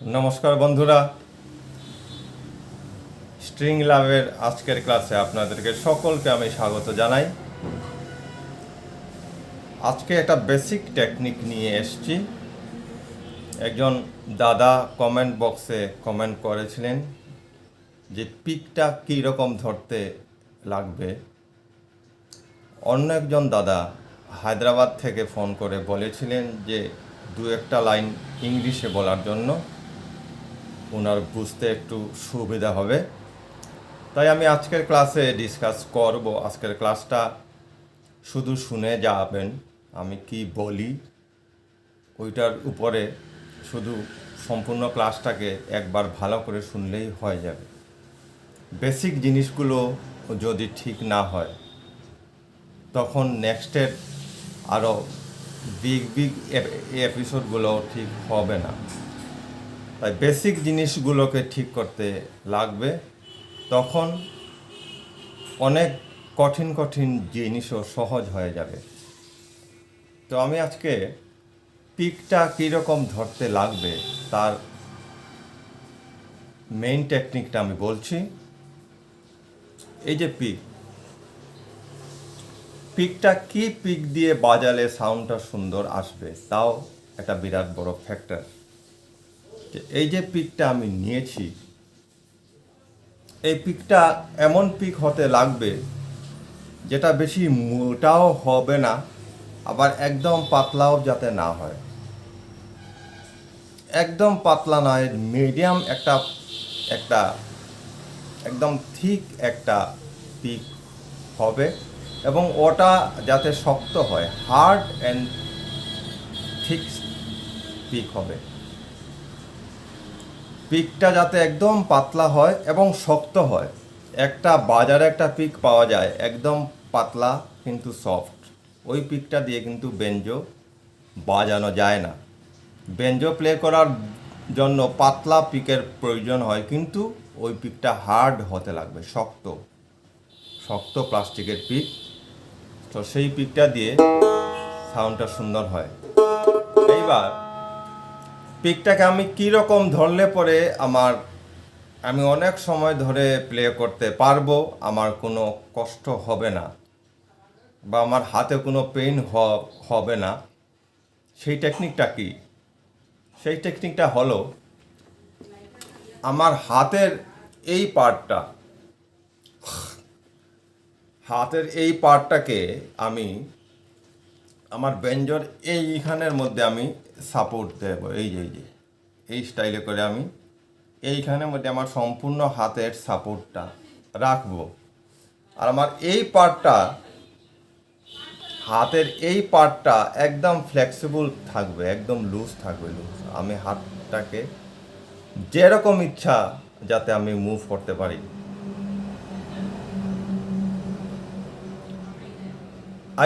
নমস্কার বন্ধুরা, স্ট্রিং লাভের আজকের ক্লাসে আপনাদেরকে সকলকে আমি স্বাগত জানাই। আজকে একটা বেসিক টেকনিক নিয়ে এসেছি। একজন দাদা কমেন্ট বক্সে কমেন্ট করেছিলেন যে পিকটা কী রকম ধরতে লাগবে। অন্য একজন দাদা হায়দ্রাবাদ থেকে ফোন করে বলেছিলেন যে দু একটা লাইন ইংলিশে বলার জন্য ওনার বুঝতে একটু সুবিধা হবে। তাই আমি আজকের ক্লাসে ডিসকাস করব। আজকের ক্লাসটা শুধু শুনে যাবেন, আমি কি বলি ওইটার উপরে শুধু সম্পূর্ণ ক্লাসটাকে একবার ভালো করে শুনলেই হয়ে যাবে। বেসিক জিনিসগুলো যদি ঠিক না হয় তখন নেক্সটের আরও বিগ এপিসোডগুলো ঠিক হবে না। তাই বেসিক জিনিসগুলোকে ঠিক করতে লাগবে, তখন অনেক কঠিন কঠিন জিনিসও সহজ হয়ে যাবে। তো আমি আজকে পিকটা কীরকম ধরতে লাগবে তার মেইন টেকনিকটা আমি বলছি। এই যে পিকটা কি পিক দিয়ে বাজালে সাউন্ডটা সুন্দর আসবে, তাও একটা বিরাট বড় ফ্যাক্টর। এই যে পিকটা আমি নিয়েছি, এই পিকটা এমন পিক হতে লাগবে যেটা বেশি মোটাও হবে না, আবার একদম পাতলাও যাতে না হয়। একদম পাতলা নয়, মিডিয়াম একটা একটা একদম ঠিক একটা পিক হবে, এবং ওটা যাতে শক্ত হয়, হার্ড অ্যান্ড ঠিক পিক হবে। পিকটা যাতে একদম পাতলা হয় এবং শক্ত হয়। একটা বাজারে একটা পিক পাওয়া যায় একদম পাতলা কিন্তু সফট, ওই পিকটা দিয়ে কিন্তু বেঞ্জো বাজানো যায় না। বেঞ্জো প্লে করার জন্য পাতলা পিকের প্রয়োজন হয়, কিন্তু ওই পিকটা হার্ড হতে লাগবে, শক্ত শক্ত প্লাস্টিকের পিক। তো সেই পিকটা দিয়ে সাউন্ডটা সুন্দর হয়। এইবার পিকটাকে আমি কীরকম ধরলে পরে আমি অনেক সময় ধরে প্লে করতে পারবো, আমার কোনো কষ্ট হবে না বা আমার হাতে কোনো পেইন হবে না, সেই টেকনিকটা কি? সেই টেকনিকটা হলো, আমার হাতের এই পার্টটাকে আমি আমার বেঞ্জোর এইখানের মধ্যে আমি সাপোর্ট দেব। এই স্টাইলে করে আমি এইখানের মধ্যে আমার সম্পূর্ণ হাতের সাপোর্টটা রাখবো। আর আমার হাতের এই পার্টটা একদম ফ্লেক্সিবল থাকবে, একদম লুজ থাকবে। আমি হাতটাকে যেরকম ইচ্ছা যাতে আমি মুভ করতে পারি।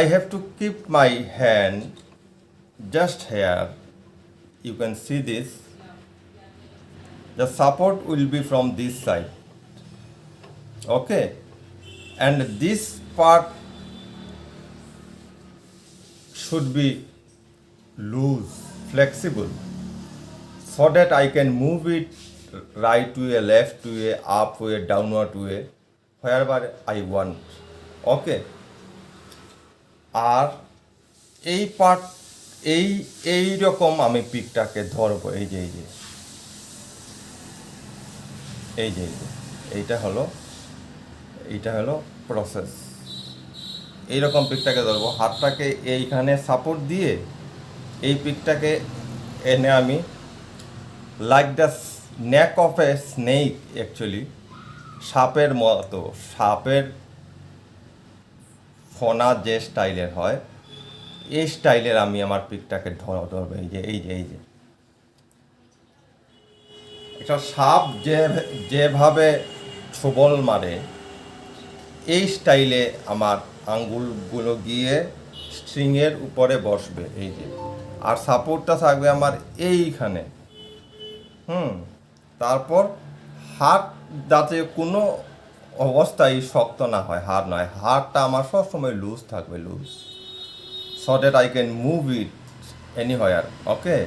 I have to keep my hand just here. You can see this. The support will be from this side. Okay? And this part should be loose, flexible, so that I can move it right way, left way, up way, downward way, wherever I want. Okay? আর এই part এই রকম আমি পিকটাকে ধরবো। এই যে এইটা হলো process. এইরকম পিকটাকে ধরবো, হাতটাকে এইখানে সাপোর্ট দিয়ে এই পিকটাকে এনে আমি like the neck of a snake, actually সাপের মতো, সাপের ফনা যে স্টাইলের হয়, এই স্টাইলের আমি আমার পিকটাকে ধরবো। এই যে একটা সাপ যেভাবে ছোবল মারে, এই স্টাইলে আমার আঙ্গুলগুলো গিয়ে স্ট্রিংয়ের উপরে বসবে। এই যে, আর সাপোর্টটা থাকবে আমার এইখানে। তারপর হাত যাতে কোনো অবস্থায় শক্ত না হয়, হাতটা আমার সবসময় লুজ থাকবে, so that I can move it anywhere. Okay?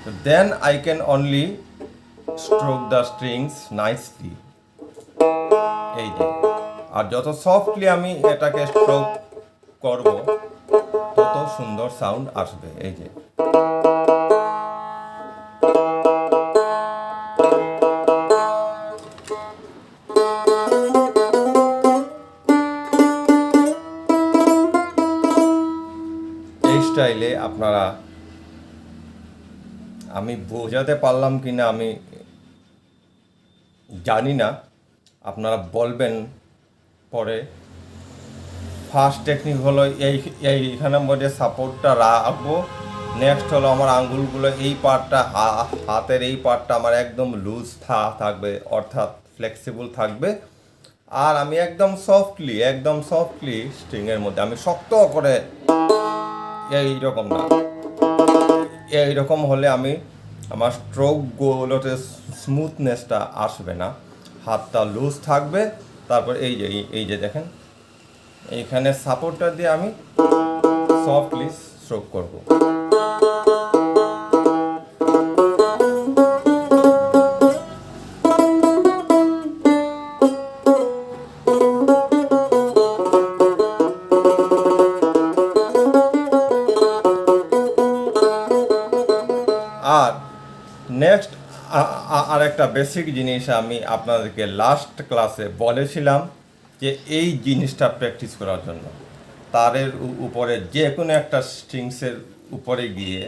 তো then I can only stroke the strings nicely. এই যে, আর যত সফটলি আমি এটাকে স্ট্রোক করব তত সুন্দর সাউন্ড আসবে। এই যে এই স্টাইলে আপনারা, আমি বোঝাতে পারলাম কি না আমি জানি না, আপনারা বলবেন পরে। ফার্স্ট টেকনিক হলো এইখানের মধ্যে সাপোর্টটা রাখবো। নেক্সট হলো আমার আঙ্গুলগুলো এই পার্টটা, হাতের এই পার্টটা আমার একদম লুজ থাকবে, অর্থাৎ ফ্লেক্সিবল থাকবে। আর আমি একদম সফটলি স্ট্রিংয়ের মধ্যে, আমি শক্ত করে এইরকম না, এইরকম হলে আমি আমার স্ট্রোকগুলোতে স্মুথনেসটা আসবে না, হাতটা লুজ থাকবে। তারপর এই যে দেখেন, এইখানে সাপোর্টটা দিয়ে আমি সফটলি স্ট্রোক করব। আর নেক্সট আর একটা বেসিক জিনিস আমি আপনাদেরকে লাস্ট ক্লাসে বলেছিলাম যে এই জিনিসটা প্র্যাকটিস করার জন্য তারের উপরে যে কোনো একটা স্ট্রিংসের উপরে গিয়ে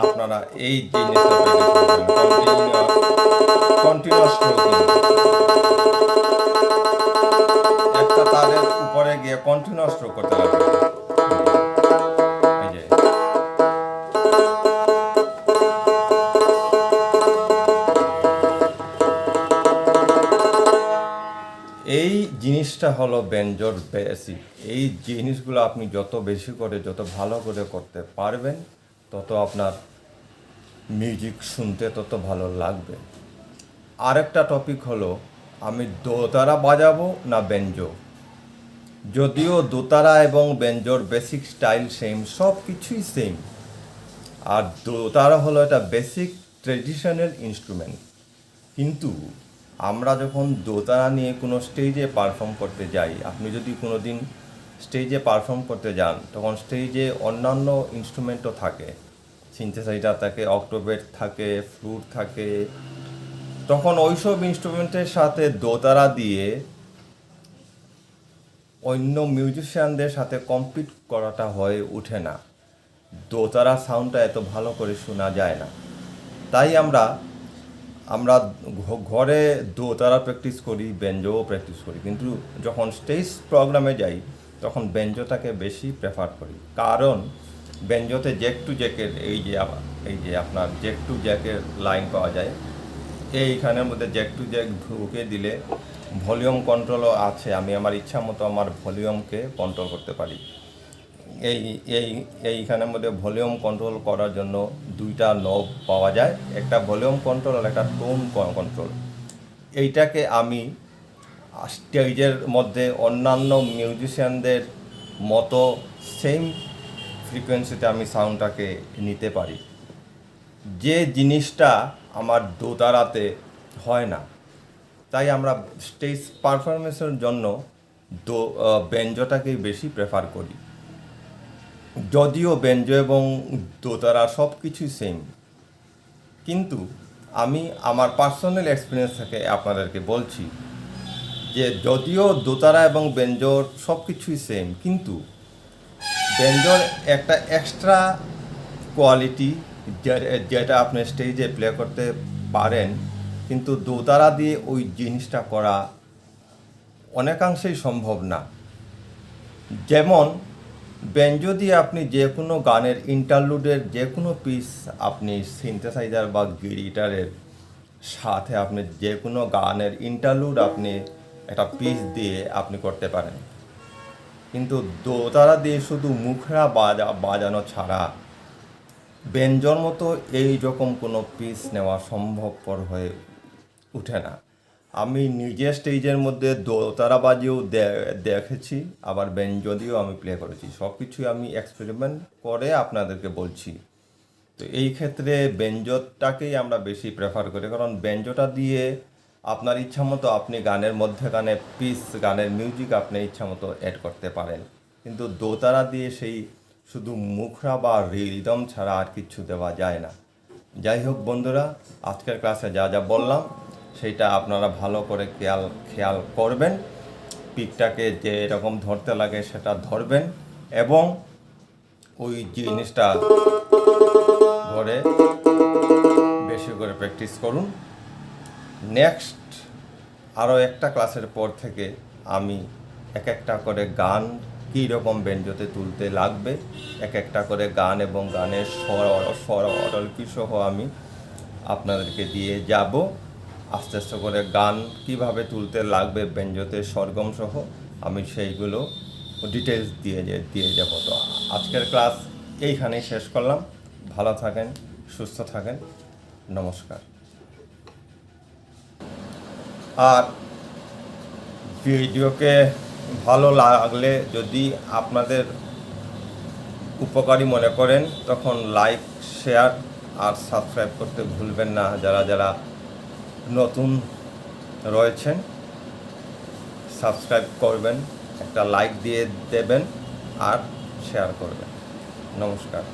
আপনারা এই জিনিসটা প্র্যাকটিস করবেন, কন্টিনিউয়াস স্ট্রোকিং। একটা তারের উপরে গিয়ে কন্টিনিউয়াস স্ট্রোক করতে লাগবে। এই যে এই জিনিসটা হলো ব্যাঞ্জোর বেসিক। এই জিনিসগুলো আপনি যত বেশি করে, যত ভালো করে করতে পারবেন, তত আপনার মিউজিক শুনতে তত ভালো লাগবে। আরেকটা টপিক হলো আমি দোতারা বাজাবো না ব্যাঞ্জো। যদিও দোতারা এবং ব্যাঞ্জোর বেসিক স্টাইল সেম, সব কিছুই সেম। আর দোতারা হলো একটা বেসিক ট্রেডিশনাল ইনস্ট্রুমেন্ট, কিন্তু আমরা যখন দোতারা নিয়ে কোনো স্টেজে পারফর্ম করতে যাই, আপনি যদি কোনো দিন স্টেজে পারফর্ম করতে যান, তখন স্টেজে অন্যান্য ইনস্ট্রুমেন্টও থাকে, সিনথেসাইজার থাকে, অক্টোবেট থাকে, ফ্লুট থাকে। তখন ওইসব ইনস্ট্রুমেন্টের সাথে দোতারা দিয়ে অন্য মিউজিশিয়ানদের সাথে কম্পিট করাটা হয়ে ওঠে না, দোতারা সাউন্ডটা এত ভালো করে শোনা যায় না। তাই আমরা ঘরে দোতারা প্র্যাকটিস করি, ব্যাঞ্জোও প্র্যাকটিস করি, কিন্তু যখন স্টেজ প্রোগ্রামে যাই তখন ব্যাঞ্জোটাকে বেশি প্রেফার করি। কারণ ব্যাঞ্জোতে জ্যাক টু জ্যাকের এই যে আপনার জ্যাক টু জ্যাকের লাইন পাওয়া যায়, এইখানের মধ্যে জ্যাক টু জ্যাক ঢুকে দিলে ভলিউম কন্ট্রোলও আছে, আমি আমার ইচ্ছা মতো আমার ভলিউমকে কন্ট্রোল করতে পারি। এইখানের মধ্যে ভলিউম কন্ট্রোল করার জন্য দুইটা নব পাওয়া যায়, একটা ভলিউম কন্ট্রোল আর একটা টোন কন্ট্রোল। এইটাকে আমি স্টেজের মধ্যে অন্যান্য মিউজিশিয়ানদের মতো সেম ফ্রিকোয়েন্সিতে আমি সাউন্ডটাকে নিতে পারি, যে জিনিসটা আমার দোতারাতে হয় না। তাই আমরা স্টেজ পারফরমেন্সের জন্য ব্যাঞ্জোটাকেই বেশি প্রেফার করি। যদিও ব্যাঞ্জো এবং দোতারা সব কিছুই সেম, কিন্তু আমি আমার পার্সোনাল এক্সপিরিয়েন্স থেকে আপনাদেরকে বলছি যে যদিও দোতারা এবং ব্যাঞ্জোর সব কিছুই সেম, কিন্তু ব্যাঞ্জোর একটা এক্সট্রা কোয়ালিটি যেটা আপনি স্টেজে প্লে করতে পারেন, কিন্তু দোতারা দিয়ে ওই জিনিসটা করা অনেকাংশেই সম্ভব না। যেমন ব্যাঞ্জো দিয়ে আপনি যে কোনো গানের ইন্টারলুডের যে কোনো পিস আপনি সিনথেসাইজার বা গিটারের সাথে আপনি যে কোনো গানের ইন্টারলুড আপনি একটা পিস দিয়ে আপনি করতে পারেন, কিন্তু দোতারা দিয়ে শুধু মুখরা বাজানো ছাড়া ব্যাঞ্জোর মতো এই রকম কোনো পিস নেওয়া সম্ভবপর হয়ে ওঠে না। আমি নিজে স্টেজের মধ্যে দোতারা বাজিয়েও দেখেছি, আবার ব্যাঞ্জো দিয়েও আমি প্লে করেছি, সব কিছুই আমি এক্সপেরিমেন্ট করে আপনাদেরকে বলছি। তো এই ক্ষেত্রে বেঞ্জোটাকেই আমরা বেশি প্রেফার করি, কারণ বেঞ্জোটা দিয়ে আপনার ইচ্ছা মতো আপনি গানের মধ্যেখানে পিস, গানের মিউজিক আপনি ইচ্ছা মতো অ্যাড করতে পারেন। কিন্তু দোতারা দিয়ে সেই শুধু মুখরা বা রিদম ছাড়া আর কিচ্ছু দেওয়া যায় না। যাই হোক বন্ধুরা, আজকের ক্লাসে যা যা বললাম সেইটা আপনারা ভালো করে খেয়াল করবেন। পিকটাকে যে এরকম ধরতে লাগে সেটা ধরবেন, এবং ওই জিনিসটা ঘরে বেশি করে প্র্যাকটিস করুন। নেক্সট আরও একটা ক্লাসের পর থেকে আমি এক একটা করে গান কী রকম বেঞ্জোতে তুলতে লাগবে, এক একটা করে গান এবং গানের স্বর অডলকি সহ আমি আপনাদেরকে দিয়ে যাব। আস্তে আস্তে করে গান কিভাবে তুলতে লাগবে বেঞ্জোতে সরগম সহ আমি সেইগুলো ডিটেলস দিয়ে যাব। তো আজকের ক্লাস এইখানেই শেষ করলাম। ভালো থাকেন, সুস্থ থাকেন, নমস্কার। আর ভিডিওকে ভালো লাগলে যদি আপনাদের উপকারী মনে করেন তখন লাইক, শেয়ার আর সাবস্ক্রাইব করতে ভুলবেন না। যারা যারা নতুন রয়েছেন সাবস্ক্রাইব করবেন, একটা লাইক দিয়ে দেবেন আর শেয়ার করবেন। নমস্কার।